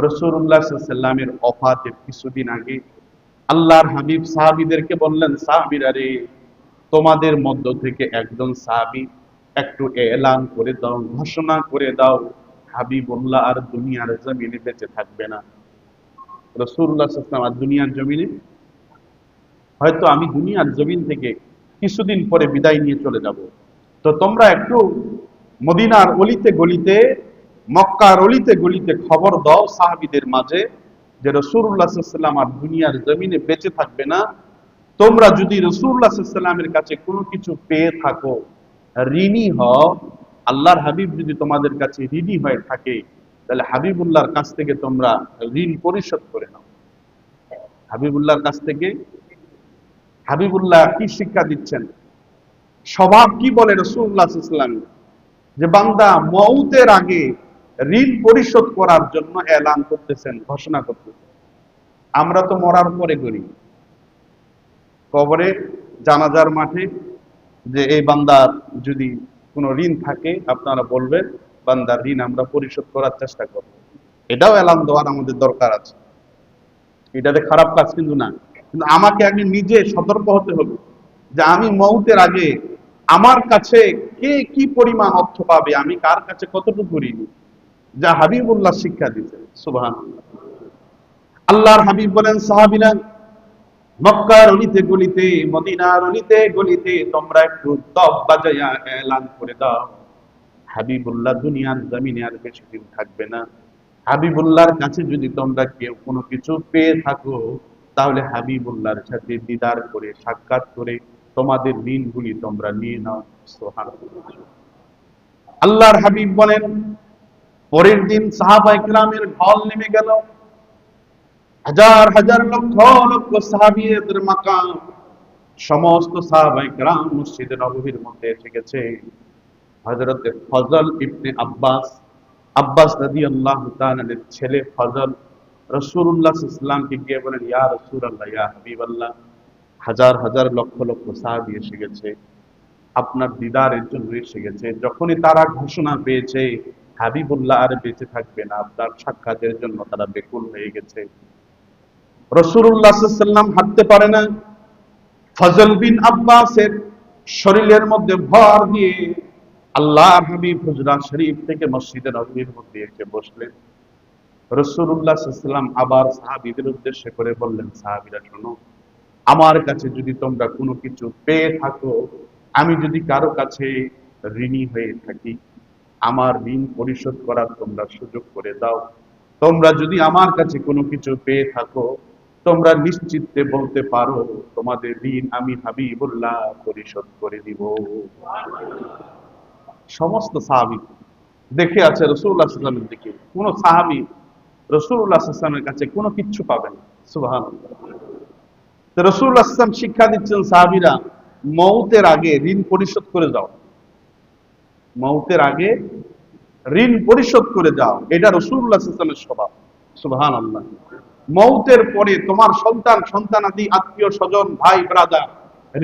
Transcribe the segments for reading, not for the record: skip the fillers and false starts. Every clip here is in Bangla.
রাসূলুল্লাহ সাল্লাল্লাহু আলাইহি ওয়াসাল্লামের ওফাতের কিছুদিন আগে আল্লাহর হাবিব সাহাবীদেরকে বললেন, সাহাবীরা রে, তোমাদের মধ্য থেকে একজন সাহাবী একটু এলান করে দাও, ঘোষণা করে দাও, হাবিবুল্লাহ আর দুনিয়ার জমিনে বেঁচে থাকবে না। রাসূলুল্লাহ সাল্লাল্লাহু আলাইহি ওয়াসাল্লাম আর দুনিয়ার জমিনে, হয়তো আমি দুনিয়ার জমিন থেকে কিছুদিন পরে বিদায় নিয়ে চলে যাব, তো তোমরা একটু মদিনার অলিতে গলিতে, মক্কার অলিতে গলিতে খবর দাও সাহাবীদের মাঝে যে রাসূলুল্লাহ সাল্লাল্লাহু আলাইহি ওয়াসাল্লাম আর দুনিয়ার জমিনে বেঁচে থাকবে না। তোমরা যদি রাসূলুল্লাহ সাল্লাল্লাহু আলাইহি ওয়াসাল্লামের কাছে কোনো কিছু পেয়ে থাকো, ঋণী হও, আল্লাহর হাবিব যদি তোমাদের কাছে ঋণী হয়ে থাকে, তাহলে হাবিবুল্লাহর কাছ থেকে তোমরা ঋণ পরিশোধ করে নাও। হাবিবুল্লাহর কাছ থেকে, হাবিবুল্লাহ কি শিক্ষা দিচ্ছেন, স্বভাব কি বলে রাসূলুল্লাহ সাল্লাল্লাহু আলাইহি ওয়াসাল্লাম, যে বান্দা মউতের আগে ঋণ পরিশোধ করার জন্য এলান করতেছেন, ঘোষণা করতেছেন। আমরা তো মরার পরে করি, কবরে, জানাজার মাঠে, যে এই বান্দার যদি কোনো ঋণ থাকে আপনারা বলবেন, বান্দার ঋণ আমরা পরিশোধ করার চেষ্টা করব। এটাও এলান দেওয়ার আমাদের দরকার আছে, এটাতে খারাপ কাজ কিন্তু না। কিন্তু আমাকে আগে নিজে সতর্ক হতে হবে যে আমি মউতের আগে আমার কাছে কে কি পরিমাণ অর্থ পাবে, আমি কার কাছে কতটুকু ঋণী, যা হাবিবুল্লাহ শিক্ষা দিতেন। সুবহানাল্লাহ। আল্লাহর হাবিব বলেন, সাহাবীরা, মক্কার অলিতে গলিতে, মদিনার অলিতে গলিতে তোমরা একটু তব বাজাইয়া এলান করে দাও, হাবিবুল্লাহ দুনিয়ার জমিনে আর বেশি দিন থাকবে না। হাবিবুল্লাহর কাছে যদি তোমরা কেউ কোনো কিছু পেয়ে থাকো, তাহলে হাবিবুল্লাহর সাথে দিদার করে, সাক্ষাৎ করে তোমাদের ঋণগুলি তোমরা নিয়ে নাও। সুবহানাল্লাহ। আল্লাহর হাবিব বলেন, পরের দিন সাহাবায়ে কেরামের ঢল নেমে গেল, হাজার হাজার লক্ষ লক্ষ সাহাবীদের মাকাম, সমস্ত সাহাবায়ে কেরাম মসজিদে নববীর মধ্যে এসে গেছে। হযরত ফজল ইবনে আব্বাস, আব্বাস রাদিয়াল্লাহু তাআলা এর ছেলে ফজল রাসূলুল্লাহ সাল্লাল্লাহু আলাইহি ওয়াসাল্লামকে গিয়ে বলেন, ইয়া রাসূলুল্লাহ, ইয়া হাবিবাল্লাহ, হাজার হাজার লক্ষ লক্ষ সাহাবী এসে গেছে, আপনার দিদারের জন্য এসে গেছে। যখনই তারা ঘোষণা পেয়েছে হাবিবুল্লাহ আর বেঁচে থাকবে না, আপনার সাক্ষাতের জন্য তারা বেকুল হয়ে গেছে। রাসূলুল্লাহ সাল্লাল্লাহু আলাইহি ওয়াসাল্লাম হাঁটতে পারে না, ফজল বিন আব্বাসের শরীরের মধ্যে ভর দিয়ে আল্লাহর হাবিব হুজরা শরীফ থেকে মসজিদে নববীর মধ্যে এসে বসলেন। রাসূলুল্লাহ সাল্লাল্লাহু আলাইহি ওয়াসাল্লাম আবার সাহাবীদের উদ্দেশ্যে করে বললেন, সাহাবীরা শোনো, আমার কাছে যদি তোমরা কোনো কিছু পেয়ে থাকো, আমি যদি কারো কাছে ঋণী হয়ে থাকি, আমার ঋণ পরিশোধ করার তোমরা সুযোগ করে দাও। তোমরা যদি আমার কাছে কোনো কিছু পেয়ে থাকো, তোমরা নিশ্চিন্তে বলতে পারো তোমাদের ঋণ আমি হাবিবুল্লাহ পরিশোধ করে দিব। সমস্ত সাহাবী দেখে আছে রাসূলুল্লাহ সাল্লাল্লাহু আলাইহি ওয়াসাল্লামের দিকে, কোন সাহাবী রাসূলুল্লাহ সাল্লাল্লাহু আলাইহি ওয়াসাল্লামের কাছে কোনো কিচ্ছু পাবে না। সুবহানাল্লাহ। তো রাসূলুল্লাহ সাল্লাল্লাহু আলাইহি ওয়াসাল্লাম শিক্ষা দিচ্ছেন, সাহাবীরা, মউতের আগে ঋণ পরিশোধ করে যাও, মউতের আগে ঋণ পরিশোধ করে যাও। এটা রাসূলুল্লাহ সাল্লাল্লাহু আলাইহি ওয়াসাল্লামের স্বভাব। সুবহানাল্লাহ। মউতের পরে তোমার সন্তান, সন্তানাদি, আত্মীয় স্বজন, ভাই ব্রাদার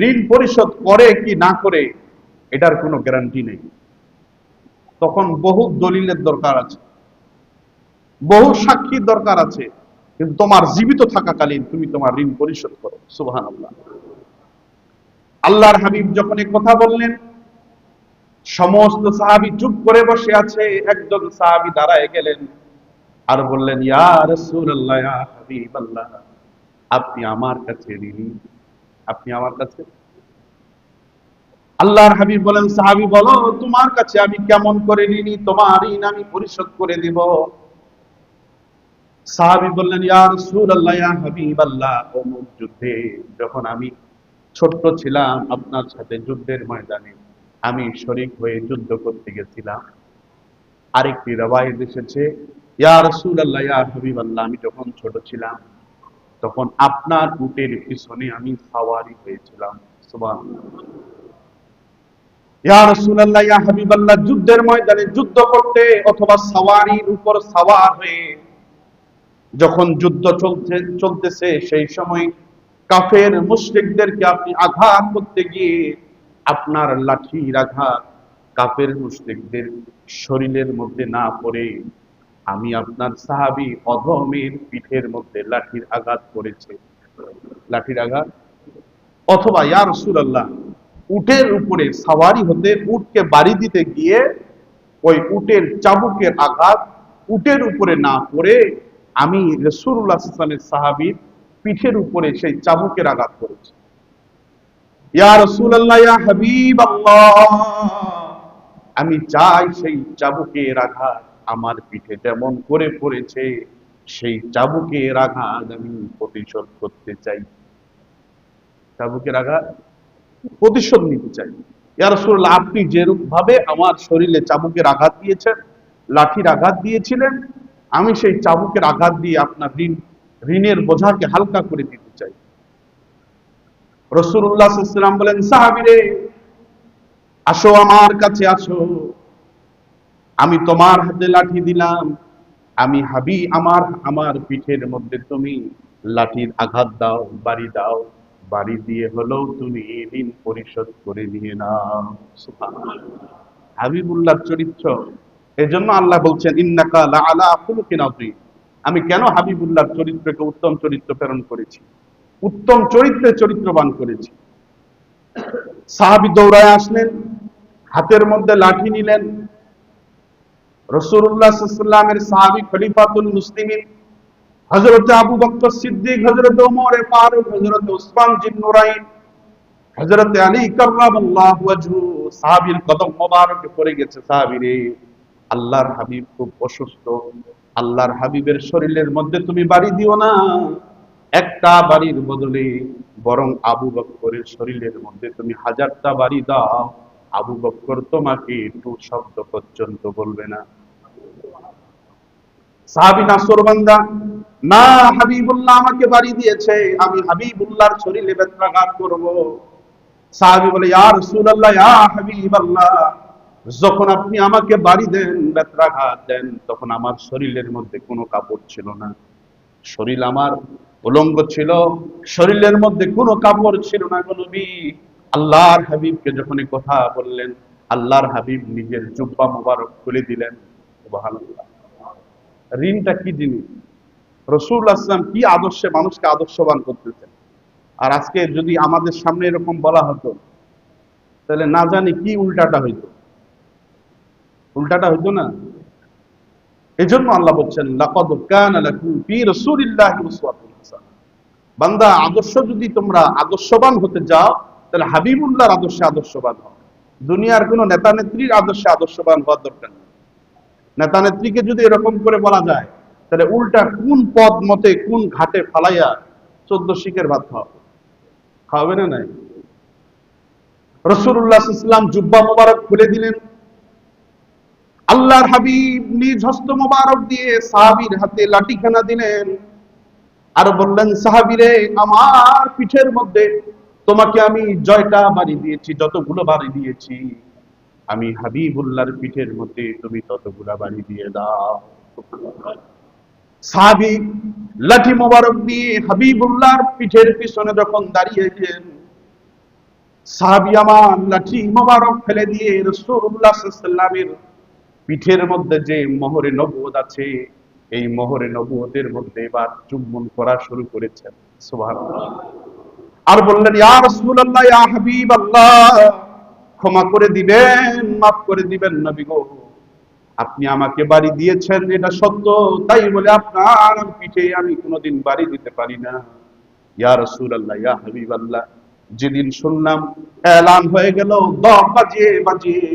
ঋণ পরিশোধ করে কি না করে, এটার কোনো গ্যারান্টি নেই। তখন বহু দলিলের দরকার আছে, বহু সাক্ষীর দরকার আছে, কিন্তু তোমার জীবিত থাকাকালীন তুমি তোমার ঋণ পরিশোধ করো। সুবহানাল্লাহ। আল্লাহর হাবিব যখন এই কথা বললেন, সমস্ত সাহাবী চুপ করে বসে আছে। একজন সাহাবী দাঁড়ায় গেলেন আর বললেন, ইয়া রাসূলুল্লাহ, ইয়া হাবিবাল্লাহ, আপনি আমার কাছে ঋণী, আপনি আমার কাছে। আল্লাহর হাবিব বলেন, সাহাবী বলো, তোমার কাছে আমি কেমন করে ঋণী, তোমার ঋণ আমি পরিশোধ করে দিব। সাহাবী বললেন, ইয়া রাসূলুল্লাহ, ইয়া হাবিবাল্লাহ, অমুক যুদ্ধে যখন আমি ছোট্ট ছিলাম, আপনার সাথে যুদ্ধের ময়দানে আমি শরীক হয়ে যুদ্ধ করতে গেছিলাম। আরেকটি রওয়ায়াত এসেছে, ইয়া রাসূলুল্লাহ, ইয়া হাবিবাল্লাহ, আমি যখন ছোট ছিলাম তখন আপনার উটের পিছনে আমি সাওয়ারি হয়েছিলাম। সুবহানাল্লাহ। ইয়া রাসূলুল্লাহ, ইয়া হাবিবাল্লাহ, যুদ্ধের ময়দানে যুদ্ধ করতে অথবা সাওয়ারির উপর সাওয়ার হয়ে যখন যুদ্ধ চলতেছে, সেই সময় কাফের মুশরিকদেরকে আপনি আঘাত করতে গিয়ে আপনার লাঠির আঘাত কাফের মুশরিকদের শরীরের মধ্যে না পড়ে আমি আপনার সাহাবী অধমের পিঠের মধ্যে লাঠির আঘাত করেছে, লাঠির আঘাত, অথবা ইয়া রাসূলুল্লাহ উটের উপরে সাওয়ারি হতে উটকে বাড়ি দিতে গিয়ে ওই উটের চাবুকের আঘাত উটের উপরে না পড়ে আমি রাসূলুল্লাহ সাল্লাল্লাহু আলাইহি ওয়াসাল্লামের সাহাবীর পিঠের উপরে সেই চাবুকের আঘাত করেছি। ইয়া রাসূলুল্লাহ, ইয়া হাবিবাল্লাহ, আমি চাই সেই চাবুকের আঘাত আমার পিঠে যেমন করে পড়েছে সেই চাবুকের আঘাত আমি প্রতিশোধ করতে চাই, চাবুকের আঘাত প্রতিশোধ নিতে চাই। ইয়া রাসূলুল্লাহ, আপনি যেরূপ ভাবে আমার শরীরে চাবুকের আঘাত দিয়েছেন, লাঠির আঘাত দিয়েছিলেন, আমি সেই চাবুকের আঘাত দিয়ে আপনার ঋণের বোঝাকে হালকা করে দিতে চাই। রাসূলুল্লাহ সাল্লাল্লাহু আলাইহি ওয়াসাল্লাম বলেন, সাহাবীরে আসো আমার কাছে আসো, আমি তোমার হাতে লাঠি দিলাম, আমি হাবি আমার আমার পিঠের মধ্যে তুমি লাঠির আঘাত দাও, বাড়ি দাও, বাড়ি দিয়ে হলেও তুমি ঋণ পরিশোধ করে নিয়ে নাও। সুবহানাল্লাহ। হাবিবুল্লাহর চরিত্র, এজন্য আল্লাহ বলছেন ইন্নাকা লাআলা খুলুকিন আযীম। আমি কেন হাবিবুল্লাহর চরিত্রকে উত্তম চরিত্র প্রেরণ করেছি, উত্তম চরিত্রে চরিত্রবান করেছি। সাহাবী দৌড়ায় আসলেন, হাতের মধ্যে লাঠি নিলেন। রাসূলুল্লাহ সাল্লাল্লাহু আলাইহি ওয়াসাল্লামের সাহাবী খলিফাতুল মুসলিমিন হযরত আবু বকর সিদ্দিক, হযরত ওমর ফারুক, হযরত উসমান জিন্নুরাইন, হযরত আলী কাররামাল্লাহু ওয়াজহু সাহাবীর কদম মোবারকে পড়ে গেছে। সাহাবীরে আল্লাহর হাবিব খুব অসুস্থ, আল্লাহর হাবিবের শরীরের মধ্যে তুমি বাড়ি দিও না, একটা বাড়ির বদলে বরং আবু বকরের শরীরের মধ্যে তুমি 1000টা বাড়ি দাও, আবু বকর তোমাকে একটু শব্দ পর্যন্ত বলবে না। সাহাবী নাসরবান্দা, না হাবিবুল্লাহ আমাকে বাড়ি দিয়েছে, আমি হাবিবুল্লাহর শরীরে বেত্রাঘাত করব। সাহাবী বলে, ইয়া রাসূলুল্লাহ, ইয়া হাবিবাল্লাহ, যখন আপনি আমাকে বাড়ি দেন, বেত্রাঘাত দেন, তখন আমার শরীরের মধ্যে কোনো কাপড় ছিল না, শরীর আমার উলঙ্গ ছিল, শরীরের মধ্যে কোনো কাপড় ছিল না গো নবী। আল্লাহর হাবিবকে যখন এই কথা বললেন, আল্লাহর হাবিব নিজের জুব্বা মোবারক খুলে দিলেন। সুবহানাল্লাহ। ঋণটা কি জিনিস, রাসূলুল্লাহ সাল্লাল্লাহু আলাইহি ওয়াসাল্লাম কি আদর্শে মানুষকে আদর্শবান করতেছেন। আর আজকে যদি আমাদের সামনে এরকম বলা হতো, তাহলে না জানি কি উল্টাটা হইতো, উল্টাটা হইতো না। এজন্য আল্লাহ বলছেন, লাকাদ কানা লাকুম ফি রাসূলিল্লাহি উসওয়াতুন হাসানাহ। বান্দা, আদর্শ যদি তোমরা আদর্শবান হতে যাও, তাহলে হাবিবুল্লাহর আদর্শে আদর্শবান হও। দুনিয়ার কোন নেতা নেত্রীর আদর্শে আদর্শবান হওয়ার দরকার নেই। নেতা নেত্রীকে যদি এরকম করে বলা যায়, তাহলে উল্টা কোন পদ মতে কোন ঘাটে ফালাইয়া 14 শিকের ভাত খাওয়াবে, খাওয়াবে না নাই? রাসূলুল্লাহ সাল্লাল্লাহু আলাইহি ওয়াসাল্লাম জুব্বা মোবারক খুলে দিলেন। আল্লাহর হাবিব নিজ হস্ত মোবারক দিয়ে সাহাবীর হাতে লাঠিখানা দিলেন, আর বললেন, সাহাবীরে আমার পিঠের মধ্যে তোমাকে আমি জয়টা বাড়ি দিয়েছি, যতগুলো বাড়ি দিয়েছি, আমি হাবিবুল্লাহর পিঠের মধ্যে তুমি ততগুলো বাড়ি দিয়ে দাও। সাহাবী লাঠি মোবারক দিয়ে হাবিবুল্লাহর পিঠের পিছনে যখন দাঁড়িয়েছেন, সাহাবী আমার লাঠি মোবারক ফেলে দিয়ে রাসূলুল্লাহ সাল্লাল্লাহু আলাইহি ওয়াসাল্লামের পিঠের মধ্যে যে মোহরে নবুয়ত আছে, এই মোহরে নবুয়তের মধ্যে এবার চুম্বন করা শুরু করেছেন। সুবহানাল্লাহ। আর বললেন, ইয়া রাসূলুল্লাহ, ইয়া হাবিবাল্লাহ, ক্ষমা করে দিবেন, মাফ করে দিবেন নবী গো, আপনি আমাকে বাড়ি দিয়েছেন এটা সত্য, তাই বলে আপনার পিঠে আমি কোনোদিন বাড়ি দিতে পারি না। ইয়া রাসূলুল্লাহ, ইয়া হাবিবাল্লাহ, যেদিন শুনলাম এলান হয়ে গেল 10 বাজিয়ে বাজিয়ে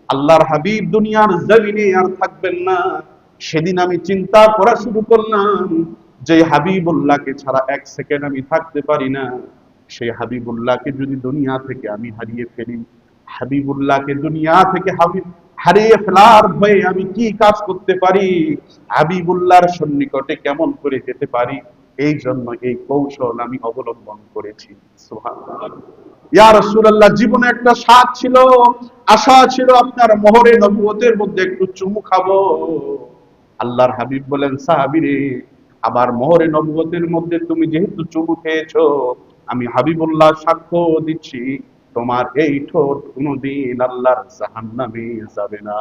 আল্লাহর হাবিব দুনিয়ার জমিনে আর থাকবেন না, সেদিন আমি চিন্তা করা শুরু করলাম যে হাবিবুল্লাহকে ছাড়া 1 সেকেন্ড আমি থাকতে পারি না। সেই হাবিবুল্লাহকে যদি দুনিয়া থেকে আমি হারিয়ে ফেলি, হাবিবুল্লাহকে দুনিয়া থেকে হারিয়ে ফেলার ভয়ে আমি কি কাজ করতে পারি, হাবিবুল্লাহর সন্নিকটে কেমন করে যেতে পারি, এই জন্য এই কৌশল আমি অবলম্বন করেছি। সুবহানাল্লাহ। ইয়া রাসূলুল্লাহ, জীবনে একটা স্বাদ ছিল, আশা ছিল আপনার মোহরে নবুয়তের মধ্যে একটু চুমু খাবো। আল্লাহর হাবিব বলেন, সাহাবীরে আবার মোহরে নবুয়তের মধ্যে তুমি যেহেতু চুমু খেয়েছো, আমি হাবিবুল্লাহ সাক্ষ্য দিচ্ছি তোমার এই ঠোঁট কোনোদিন আল্লাহর জাহান্নামে যাবে না।